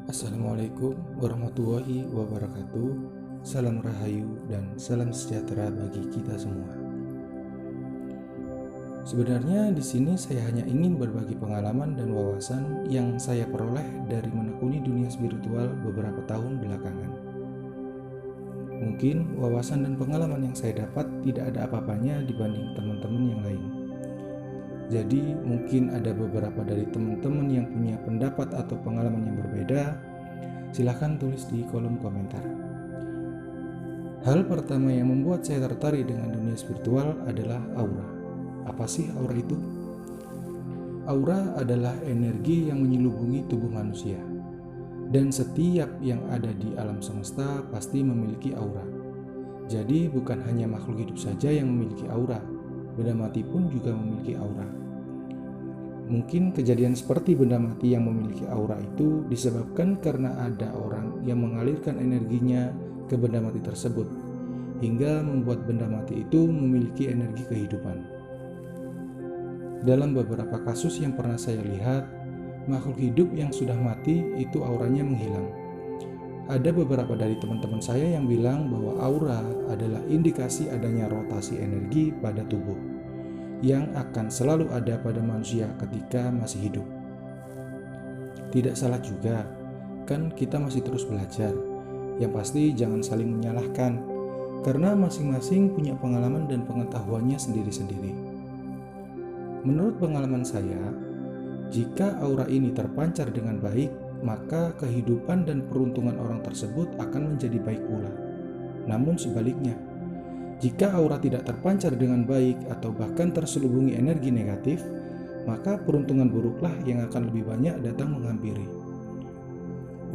Assalamualaikum warahmatullahi wabarakatuh. Salam rahayu dan salam sejahtera bagi kita semua. Sebenarnya di sini saya hanya ingin berbagi pengalaman dan wawasan yang saya peroleh dari menekuni dunia spiritual beberapa tahun belakangan. Mungkin wawasan dan pengalaman yang saya dapat tidak ada apa-apanya dibanding teman-teman yang lain. Jadi mungkin ada beberapa dari teman-teman yang punya pendapat atau pengalaman yang berbeda. Silahkan tulis di kolom komentar. Hal pertama yang membuat saya tertarik dengan dunia spiritual adalah aura. Apa sih aura itu? Aura adalah energi yang menyelubungi tubuh manusia. Dan setiap yang ada di alam semesta pasti memiliki aura. Jadi bukan hanya makhluk hidup saja yang memiliki aura, benda mati pun juga memiliki aura. Mungkin kejadian seperti benda mati yang memiliki aura itu disebabkan karena ada orang yang mengalirkan energinya ke benda mati tersebut, hingga membuat benda mati itu memiliki energi kehidupan. Dalam beberapa kasus yang pernah saya lihat, makhluk hidup yang sudah mati itu auranya menghilang. Ada beberapa dari teman-teman saya yang bilang bahwa aura adalah indikasi adanya rotasi energi pada tubuh yang akan selalu ada pada manusia ketika masih hidup. Tidak salah juga, kan kita masih terus belajar. Yang pasti jangan saling menyalahkan, karena masing-masing punya pengalaman dan pengetahuannya sendiri-sendiri. Menurut pengalaman saya, jika aura ini terpancar dengan baik, maka kehidupan dan peruntungan orang tersebut akan menjadi baik pula. Namun sebaliknya, jika aura tidak terpancar dengan baik atau bahkan terselubungi energi negatif, maka peruntungan buruklah yang akan lebih banyak datang menghampiri.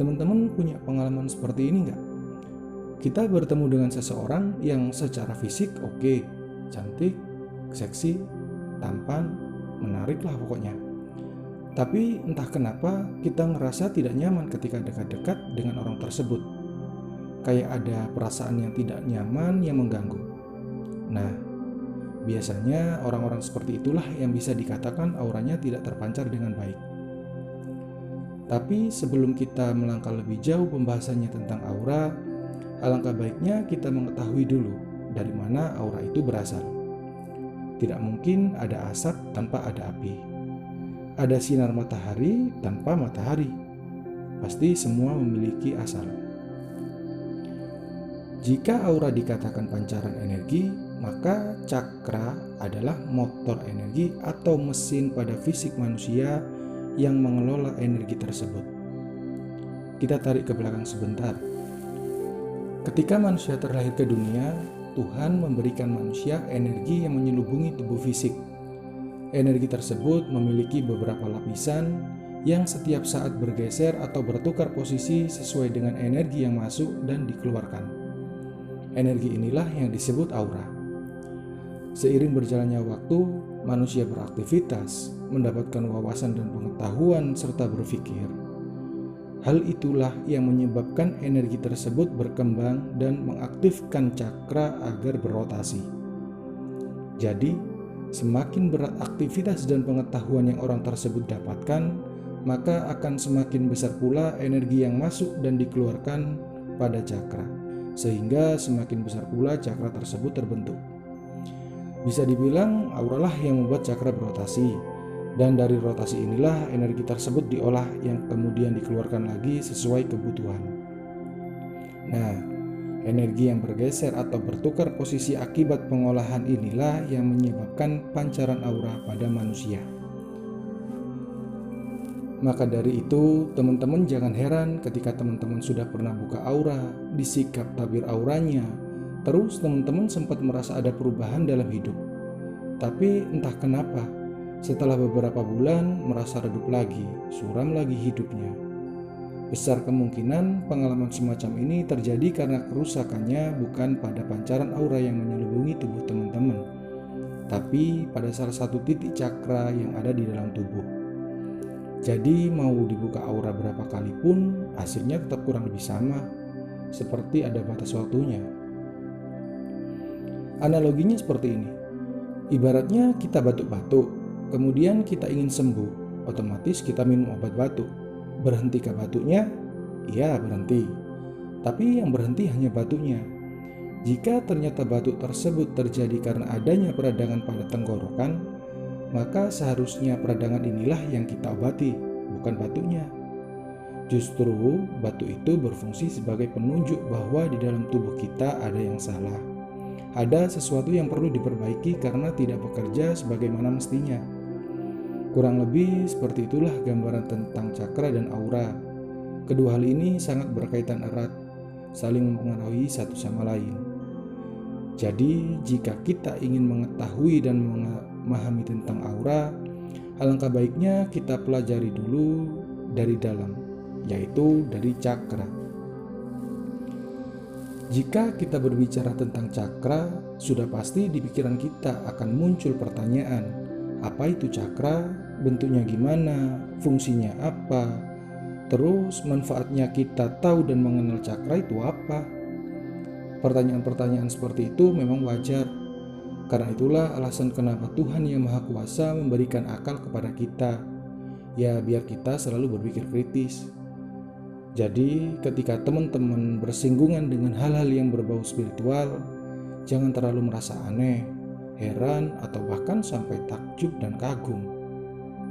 Teman-teman punya pengalaman seperti ini nggak? Kita bertemu dengan seseorang yang secara fisik oke, cantik, seksi, tampan, menarik lah pokoknya. Tapi entah kenapa kita ngerasa tidak nyaman ketika dekat-dekat dengan orang tersebut. Kayak ada perasaan yang tidak nyaman yang mengganggu. Nah, biasanya orang-orang seperti itulah yang bisa dikatakan auranya tidak terpancar dengan baik. Tapi sebelum kita melangkah lebih jauh pembahasannya tentang aura, alangkah baiknya kita mengetahui dulu dari mana aura itu berasal. Tidak mungkin ada asap tanpa ada api. Ada sinar matahari tanpa matahari. Pasti semua memiliki asal. Jika aura dikatakan pancaran energi, maka cakra adalah motor energi atau mesin pada fisik manusia yang mengelola energi tersebut. Kita tarik ke belakang sebentar. Ketika manusia terlahir ke dunia, Tuhan memberikan manusia energi yang menyelubungi tubuh fisik. Energi tersebut memiliki beberapa lapisan yang setiap saat bergeser atau bertukar posisi sesuai dengan energi yang masuk dan dikeluarkan. Energi inilah yang disebut aura. Seiring berjalannya waktu, manusia beraktivitas, mendapatkan wawasan dan pengetahuan serta berpikir. Hal itulah yang menyebabkan energi tersebut berkembang dan mengaktifkan cakra agar berotasi. Jadi, semakin berat aktivitas dan pengetahuan yang orang tersebut dapatkan, maka akan semakin besar pula energi yang masuk dan dikeluarkan pada cakra, sehingga semakin besar pula cakra tersebut terbentuk. Bisa dibilang auralah yang membuat cakra berotasi, dan dari rotasi inilah energi tersebut diolah yang kemudian dikeluarkan lagi sesuai kebutuhan. Nah, energi yang bergeser atau bertukar posisi akibat pengolahan inilah yang menyebabkan pancaran aura pada manusia. Maka dari itu, teman-teman jangan heran ketika teman-teman sudah pernah buka aura, disikap tabir auranya, terus teman-teman sempat merasa ada perubahan dalam hidup. Tapi entah kenapa, setelah beberapa bulan merasa redup lagi, suram lagi hidupnya. Besar kemungkinan pengalaman semacam ini terjadi karena kerusakannya bukan pada pancaran aura yang menyelubungi tubuh teman-teman, tapi pada salah satu titik cakra yang ada di dalam tubuh. Jadi mau dibuka aura berapa kali pun hasilnya tetap kurang lebih sama, seperti ada batas waktunya. Analoginya seperti ini. Ibaratnya kita batuk-batuk, kemudian kita ingin sembuh, otomatis kita minum obat batuk. Berhenti ke batuknya, Iya, berhenti. Tapi yang berhenti hanya batunya. Jika ternyata batu tersebut terjadi karena adanya peradangan pada tenggorokan, maka seharusnya peradangan inilah yang kita obati, bukan batunya. Justru batu itu berfungsi sebagai penunjuk bahwa di dalam tubuh kita ada yang salah. Ada sesuatu yang perlu diperbaiki karena tidak bekerja sebagaimana mestinya. Kurang lebih seperti itulah gambaran tentang cakra dan aura. Kedua hal ini sangat berkaitan erat, saling mempengaruhi satu sama lain. Jadi, jika kita ingin mengetahui dan memahami tentang aura, alangkah baiknya kita pelajari dulu dari dalam, yaitu dari cakra. Jika kita berbicara tentang cakra, sudah pasti di pikiran kita akan muncul pertanyaan, apa itu cakra, bentuknya gimana, fungsinya apa, terus manfaatnya kita tahu dan mengenal cakra itu apa. Pertanyaan-pertanyaan seperti itu memang wajar. Karena itulah alasan kenapa Tuhan Yang Maha Kuasa memberikan akal kepada kita. Ya, biar kita selalu berpikir kritis. Jadi, ketika teman-teman bersinggungan dengan hal-hal yang berbau spiritual, jangan terlalu merasa aneh, heran, atau bahkan sampai takjub dan kagum.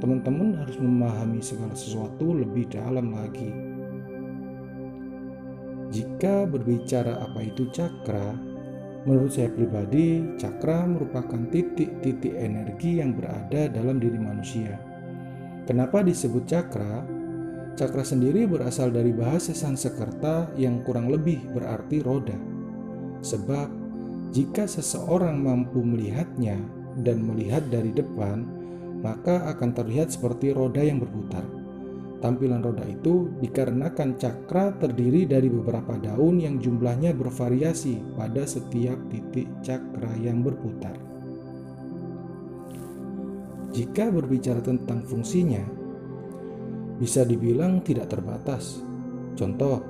Teman-teman harus memahami segala sesuatu lebih dalam lagi. Jika berbicara apa itu cakra, menurut saya pribadi, cakra merupakan titik-titik energi yang berada dalam diri manusia. Kenapa disebut cakra? Cakra sendiri berasal dari bahasa Sanskerta yang kurang lebih berarti roda. Sebab, jika seseorang mampu melihatnya dan melihat dari depan, maka akan terlihat seperti roda yang berputar. Tampilan roda itu dikarenakan cakra terdiri dari beberapa daun yang jumlahnya bervariasi pada setiap titik cakra yang berputar. Jika berbicara tentang fungsinya, bisa dibilang tidak terbatas. Contoh,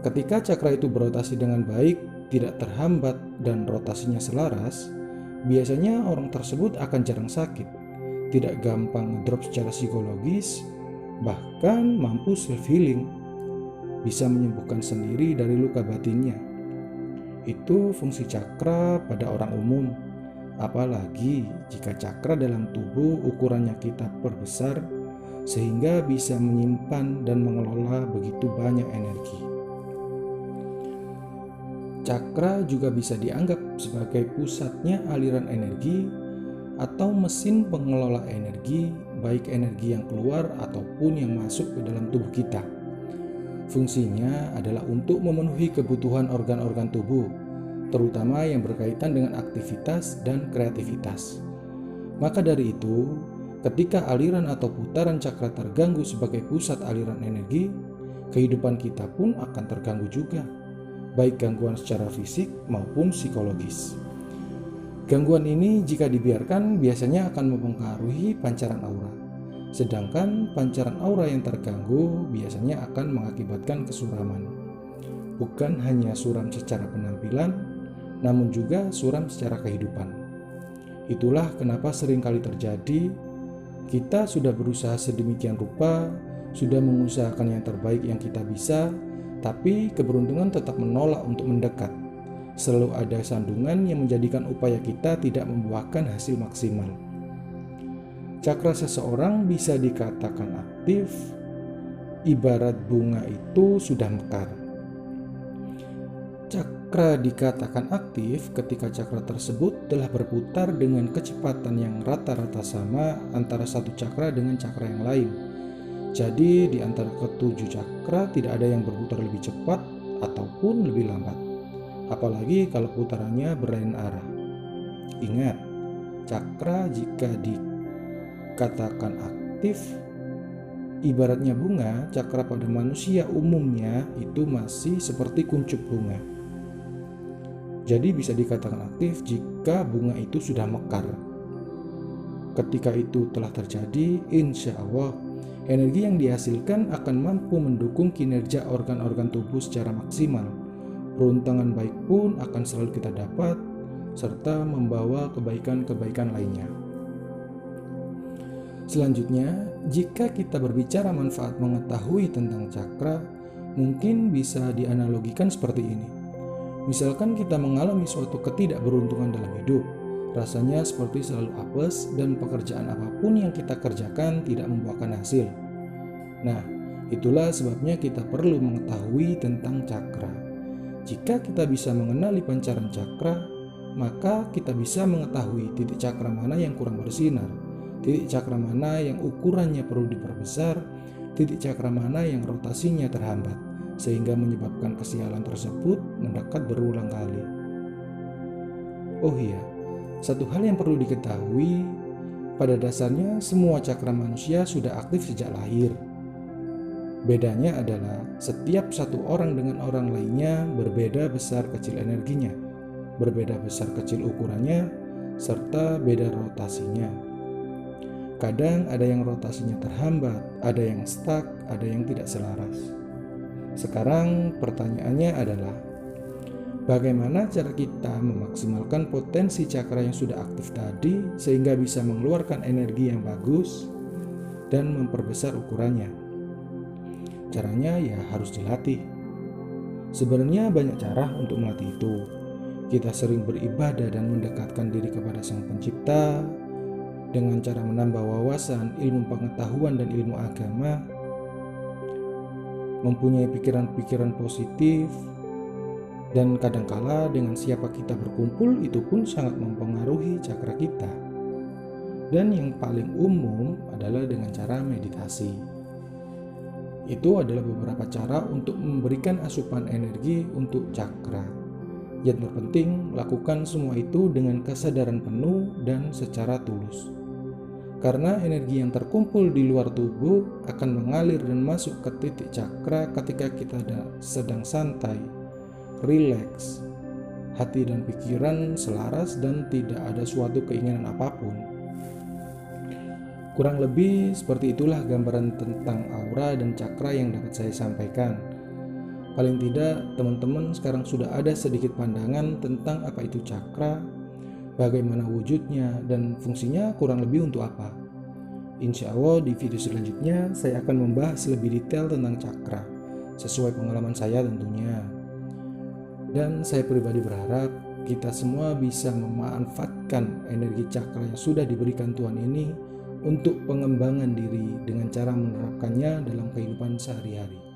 ketika cakra itu berotasi dengan baik, tidak terhambat, dan rotasinya selaras, biasanya orang tersebut akan jarang sakit, tidak gampang drop secara psikologis, bahkan mampu self-healing, bisa menyembuhkan sendiri dari luka batinnya. Itu fungsi cakra pada orang umum. Apalagi jika cakra dalam tubuh ukurannya kita perbesar, sehingga bisa menyimpan dan mengelola begitu banyak energi. Cakra juga bisa dianggap sebagai pusatnya aliran energi atau mesin pengelola energi, baik energi yang keluar ataupun yang masuk ke dalam tubuh kita. Fungsinya adalah untuk memenuhi kebutuhan organ-organ tubuh, terutama yang berkaitan dengan aktivitas dan kreativitas. Maka dari itu, ketika aliran atau putaran cakra terganggu sebagai pusat aliran energi, kehidupan kita pun akan terganggu juga, baik gangguan secara fisik maupun psikologis. Gangguan ini jika dibiarkan biasanya akan mempengaruhi pancaran aura. Sedangkan pancaran aura yang terganggu biasanya akan mengakibatkan kesuraman. Bukan hanya suram secara penampilan, namun juga suram secara kehidupan. Itulah kenapa seringkali terjadi kita sudah berusaha sedemikian rupa, sudah mengusahakan yang terbaik yang kita bisa, tapi keberuntungan tetap menolak untuk mendekat. Selalu ada sandungan yang menjadikan upaya kita tidak membuahkan hasil maksimal. Cakra seseorang bisa dikatakan aktif, ibarat bunga itu sudah mekar. Cakra dikatakan aktif ketika cakra tersebut telah berputar dengan kecepatan yang rata-rata sama antara satu cakra dengan cakra yang lain. Jadi di antara ketujuh cakra tidak ada yang berputar lebih cepat ataupun lebih lambat. Apalagi kalau putarannya berlain arah. Ingat, cakra jika dikatakan aktif, ibaratnya bunga, cakra pada manusia umumnya itu masih seperti kuncup bunga. Jadi bisa dikatakan aktif jika bunga itu sudah mekar. Ketika itu telah terjadi, insya Allah, energi yang dihasilkan akan mampu mendukung kinerja organ-organ tubuh secara maksimal. Peruntungan baik pun akan selalu kita dapat, serta membawa kebaikan-kebaikan lainnya. Selanjutnya, jika kita berbicara manfaat mengetahui tentang cakra, Mungkin bisa dianalogikan seperti ini. Misalkan kita mengalami suatu ketidakberuntungan dalam hidup, rasanya seperti selalu apes dan pekerjaan apapun yang kita kerjakan tidak membuahkan hasil. Nah, itulah sebabnya kita perlu mengetahui tentang cakra. Jika kita bisa mengenali pancaran cakra, maka kita bisa mengetahui titik cakra mana yang kurang bersinar, titik cakra mana yang ukurannya perlu diperbesar, titik cakra mana yang rotasinya terhambat, sehingga menyebabkan kesialan tersebut mendekat berulang kali. Oh iya, satu hal yang perlu diketahui, pada dasarnya semua cakra manusia sudah aktif sejak lahir. Bedanya adalah setiap satu orang dengan orang lainnya berbeda besar kecil energinya, berbeda besar kecil ukurannya, serta beda rotasinya. Kadang ada yang rotasinya terhambat, ada yang stuck, ada yang tidak selaras. Sekarang pertanyaannya adalah, bagaimana cara kita memaksimalkan potensi cakra yang sudah aktif tadi sehingga bisa mengeluarkan energi yang bagus dan memperbesar ukurannya? Caranya ya harus dilatih. Sebenarnya banyak cara untuk melatih itu. Kita sering beribadah dan mendekatkan diri kepada Sang Pencipta dengan cara menambah wawasan, ilmu pengetahuan dan ilmu agama, mempunyai pikiran-pikiran positif, dan kadangkala dengan siapa kita berkumpul itu pun sangat mempengaruhi cakra kita. Dan yang paling umum adalah dengan cara meditasi. Itu adalah beberapa cara untuk memberikan asupan energi untuk cakra. Yang terpenting, lakukan semua itu dengan kesadaran penuh dan secara tulus. Karena energi yang terkumpul di luar tubuh akan mengalir dan masuk ke titik cakra ketika kita sedang santai, rileks, hati dan pikiran selaras dan tidak ada suatu keinginan apapun. Kurang lebih seperti itulah gambaran tentang aura dan cakra yang dapat saya sampaikan. Paling tidak, teman-teman sekarang sudah ada sedikit pandangan tentang apa itu cakra, bagaimana wujudnya, dan fungsinya kurang lebih untuk apa. Insya Allah di video selanjutnya saya akan membahas lebih detail tentang cakra, sesuai pengalaman saya tentunya. Dan saya pribadi berharap kita semua bisa memanfaatkan energi cakra yang sudah diberikan Tuhan ini untuk pengembangan diri dengan cara menerapkannya dalam kehidupan sehari-hari.